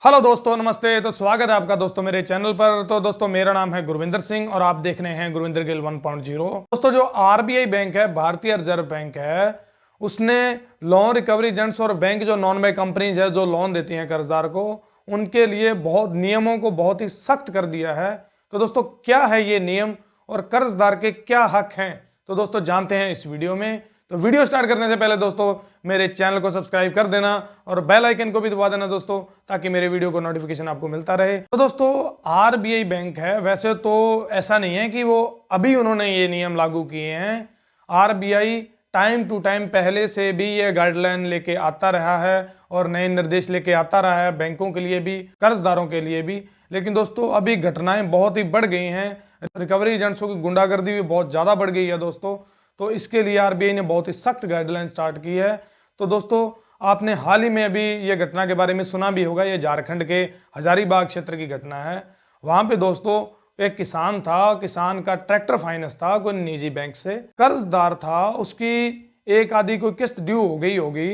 Hello दोस्तों, नमस्ते। तो स्वागत है आपका दोस्तों मेरे चैनल पर। तो दोस्तों मेरा नाम है गुरविंदर सिंह और आप देख रहे हैं गुरविंदर गिल 1.0। दोस्तों जो आरबीआई बैंक है, भारतीय रिजर्व बैंक है, उसने लोन रिकवरी एजेंट्स और बैंक जो नॉन बैंक कंपनीज है जो लोन देती हैं कर्जदार को, उनके लिए बहुत नियमों को बहुत ही सख्त कर दिया है। तो दोस्तों क्या है ये नियम और कर्जदार के क्या हक हैं, तो दोस्तों जानते हैं इस वीडियो में। तो वीडियो स्टार्ट करने से पहले दोस्तों मेरे चैनल को सब्सक्राइब कर देना और बेल आइकन को भी दबा देना दोस्तों, ताकि मेरे वीडियो को नोटिफिकेशन आपको मिलता रहे। तो दोस्तों आरबीआई बैंक है, वैसे तो ऐसा नहीं है कि वो अभी उन्होंने ये नियम लागू किए हैं। आरबीआई टाइम टू टाइम पहले से भी ये गाइडलाइन लेके आता रहा है और नए निर्देश लेके आता रहा है, बैंकों के लिए भी, कर्जदारों के लिए भी। लेकिन दोस्तों अभी घटनाएं बहुत ही बढ़ गई हैं, रिकवरी एजेंट्सों की गुंडागर्दी भी बहुत ज़्यादा बढ़ गई है दोस्तों। तो इसके लिए आरबीआई ने बहुत ही सख्त गाइडलाइन स्टार्ट की है। तो दोस्तों आपने हाल ही में अभी ये घटना के बारे में सुना भी होगा, ये झारखंड के हजारीबाग क्षेत्र की घटना है। वहां पे दोस्तों एक किसान था, किसान का ट्रैक्टर फाइनेंस था कोई निजी बैंक से, कर्जदार था, उसकी एक आधी कोई किस्त ड्यू हो गई होगी।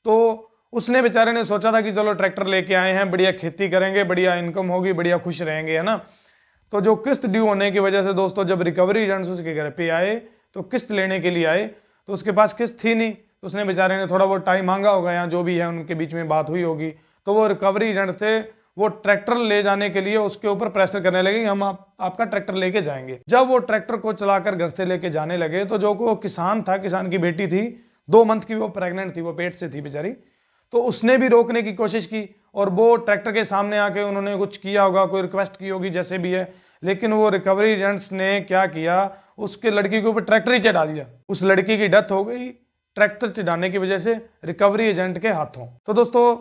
तो उसने बेचारे ने सोचा था कि चलो ट्रैक्टर लेके आए हैं, बढ़िया खेती करेंगे, बढ़िया इनकम होगी, बढ़िया खुश रहेंगे, है ना। तो जो किस्त ड्यू होने की वजह से दोस्तों जब रिकवरी एजेंट्स उसके घर पे आए, तो किस्त लेने के लिए आए, तो उसके पास किस्त थी नहीं। तो उसने बेचारे ने थोड़ा बहुत टाइम मांगा होगा, या जो भी है उनके बीच में बात हुई होगी। तो वो रिकवरी एजेंट थे, वो ट्रैक्टर ले जाने के लिए उसके ऊपर प्रेशर करने लगे कि हम आपका ट्रैक्टर लेके जाएंगे। जब वो ट्रैक्टर को चलाकर घर से लेके जाने लगे, तो जो वो किसान था, किसान की बेटी थी, 2 मंथ की वो प्रेग्नेंट थी, वो पेट से थी बेचारी। तो उसने भी रोकने की कोशिश की और वो ट्रैक्टर के सामने आके उन्होंने कुछ किया होगा, कोई रिक्वेस्ट की होगी, जैसे भी है। लेकिन वो रिकवरी एजेंट्स ने क्या किया, उसके लड़की के ऊपर ट्रैक्टर ही चढ़ा दिया। उस लड़की की डेथ हो गई ट्रैक्टर चढ़ाने की वजह से रिकवरी एजेंट के हाथों। तो दोस्तों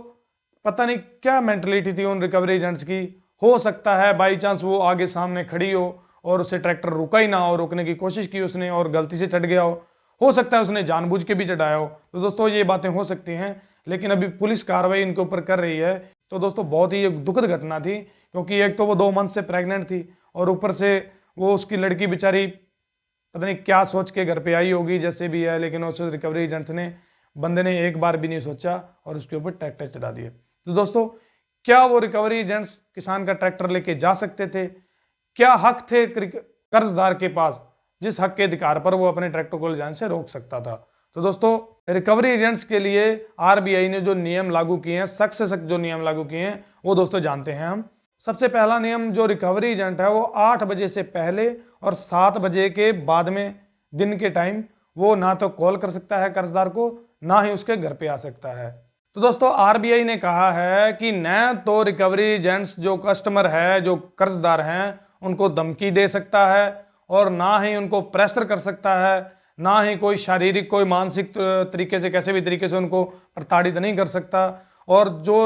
पता नहीं क्या मेंटलिटी थी उन रिकवरी एजेंट्स की। हो सकता है बाई चांस वो आगे सामने खड़ी हो और उसे ट्रैक्टर रुका ही ना हो, रोकने की कोशिश की उसने और गलती से चढ़ गया हो सकता है उसने जानबूझ के भी चढ़ाया हो। तो दोस्तों ये बातें हो सकती हैं, लेकिन अभी पुलिस कार्रवाई इनके ऊपर कर रही है। तो दोस्तों बहुत ही एक दुखद घटना थी, क्योंकि एक तो वो 2 मंथ से प्रेग्नेंट थी और ऊपर से वो उसकी लड़की बेचारी पता नहीं क्या सोच के घर पे आई होगी, जैसे भी है। लेकिन उस रिकवरी एजेंट्स ने, बंदे ने एक बार भी नहीं सोचा और उसके ऊपर ट्रैक्टर चढ़ा दिए। तो दोस्तों क्या वो रिकवरी एजेंट्स किसान का ट्रैक्टर लेके जा सकते थे? क्या हक थे कर्जदार के पास, जिस हक के अधिकार पर वो अपने ट्रैक्टर को ले जाने से रोक सकता था? तो दोस्तों रिकवरी एजेंट्स के लिए आरबीआई ने जो नियम लागू किए हैं, सख्त से सख्त जो नियम लागू किए हैं, वो दोस्तों जानते हैं हम। सबसे पहला नियम, जो रिकवरी एजेंट है वो 8 बजे से पहले और 7 बजे के बाद में दिन के टाइम वो ना तो कॉल कर सकता है कर्जदार को, ना ही उसके घर पे आ सकता है। तो दोस्तों आरबीआई ने कहा है कि न तो रिकवरी एजेंट्स जो कस्टमर है, जो कर्जदार हैं, उनको धमकी दे सकता है और ना ही उनको प्रेशर कर सकता है, ना ही कोई शारीरिक कोई मानसिक तरीके से, कैसे भी तरीके से उनको प्रताड़ित नहीं कर सकता। और जो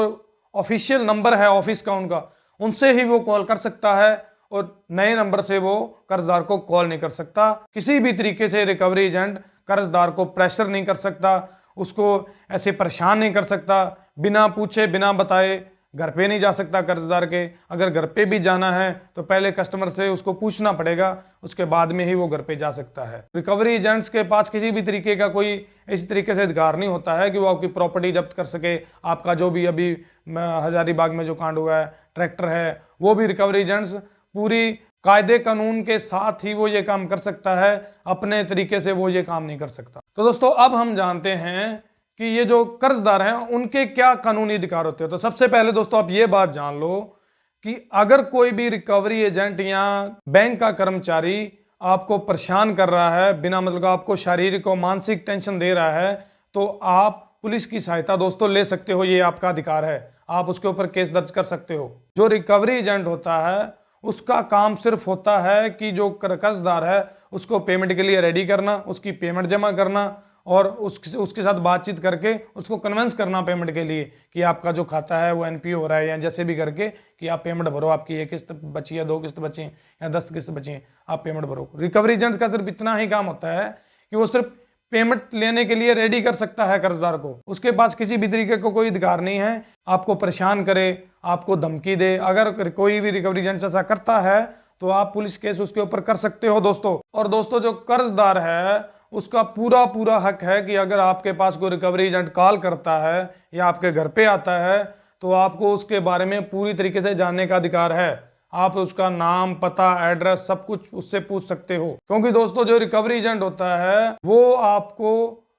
ऑफिशियल नंबर है ऑफिस का उनका, उनसे ही वो कॉल कर सकता है और नए नंबर से वो कर्जदार को कॉल नहीं कर सकता। किसी भी तरीके से रिकवरी एजेंट कर्जदार को प्रेशर नहीं कर सकता, उसको ऐसे परेशान नहीं कर सकता, बिना पूछे बिना बताए घर पे नहीं जा सकता कर्जदार के। अगर घर पे भी जाना है तो पहले कस्टमर से उसको पूछना पड़ेगा, उसके बाद में ही वो घर पे जा सकता है। रिकवरी एजेंट्स के पास किसी भी तरीके का कोई इस तरीके से अधिकार नहीं होता है कि वो आपकी प्रॉपर्टी जब्त कर सके। आपका जो भी अभी हजारीबाग में जो कांड हुआ है, ट्रैक्टर है, वो भी रिकवरी एजेंट्स पूरी कायदे कानून के साथ ही वो ये काम कर सकता है, अपने तरीके से वो ये काम नहीं कर सकता। तो दोस्तों अब हम जानते हैं कि ये जो कर्जदार हैं उनके क्या कानूनी अधिकार होते हैं। तो सबसे पहले दोस्तों आप ये बात जान लो कि अगर कोई भी रिकवरी एजेंट या बैंक का कर्मचारी आपको परेशान कर रहा है, बिना मतलब आपको शारीरिक और मानसिक टेंशन दे रहा है, तो आप पुलिस की सहायता दोस्तों ले सकते हो, ये आपका अधिकार है। आप उसके ऊपर केस दर्ज कर सकते हो। जो रिकवरी एजेंट होता है उसका काम सिर्फ होता है कि जो कर्जदार है उसको पेमेंट के लिए रेडी करना, उसकी पेमेंट जमा करना और उसके साथ बातचीत करके उसको कन्विंस करना पेमेंट के लिए कि आपका जो खाता है वो एनपीओ हो रहा है, या जैसे भी करके कि आप पेमेंट भरो, आपकी 1 किस्त बची है, 2 किस्त बची है या 10 किस्त बची है, आप पेमेंट भरो। रिकवरी एजेंट का सिर्फ इतना ही काम होता है कि वो सिर्फ पेमेंट लेने के लिए रेडी कर सकता है कर्जदार को। उसके पास किसी भी तरीके का कोई अधिकार नहीं है आपको परेशान करे, आपको धमकी दे। अगर कोई भी रिकवरी एजेंट ऐसा करता है तो आप पुलिस केस उसके ऊपर कर सकते हो दोस्तों। और दोस्तों जो कर्जदार है उसका पूरा पूरा हक है कि अगर आपके पास कोई रिकवरी एजेंट कॉल करता है या आपके घर पे आता है तो आपको उसके बारे में पूरी तरीके से जानने का अधिकार है। आप उसका नाम, पता, एड्रेस सब कुछ उससे पूछ सकते हो, क्योंकि दोस्तों जो रिकवरी एजेंट होता है वो आपको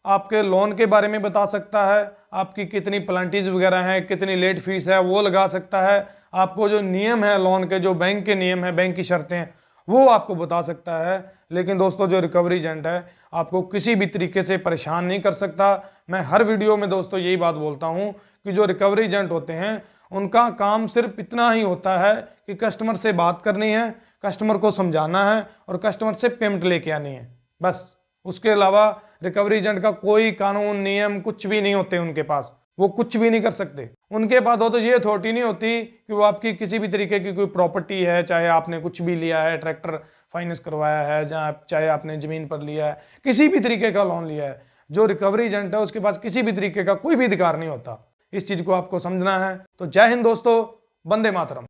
आपके लोन के बारे में बता सकता है, आपकी कितनी पेनल्टीज वगैरह हैं, कितनी लेट फीस है वो लगा सकता है, आपको जो नियम है लोन के, जो बैंक के नियम है, बैंक की शर्तें हैं, वो आपको बता सकता है। लेकिन दोस्तों जो रिकवरी एजेंट है आपको किसी भी तरीके से परेशान नहीं कर सकता। मैं हर वीडियो में दोस्तों यही बात बोलता हूँ कि जो रिकवरी एजेंट होते हैं उनका काम सिर्फ इतना ही होता है कि कस्टमर से बात करनी है, कस्टमर को समझाना है और कस्टमर से पेमेंट लेके आनी है, बस। उसके अलावा रिकवरी एजेंट का कोई कानून, नियम कुछ भी नहीं होते उनके पास, वो कुछ भी नहीं कर सकते। उनके पास हो तो ये अथॉरिटी नहीं होती कि वो आपकी किसी भी तरीके की कोई प्रॉपर्टी है, चाहे आपने कुछ भी लिया है, ट्रैक्टर फाइनेंस करवाया है, चाहे आपने जमीन पर लिया है, किसी भी तरीके का लोन लिया है, जो रिकवरी एजेंट है उसके पास किसी भी तरीके का कोई भी अधिकार नहीं होता। इस चीज को आपको समझना है। तो जय हिंद दोस्तों, वंदे मातरम।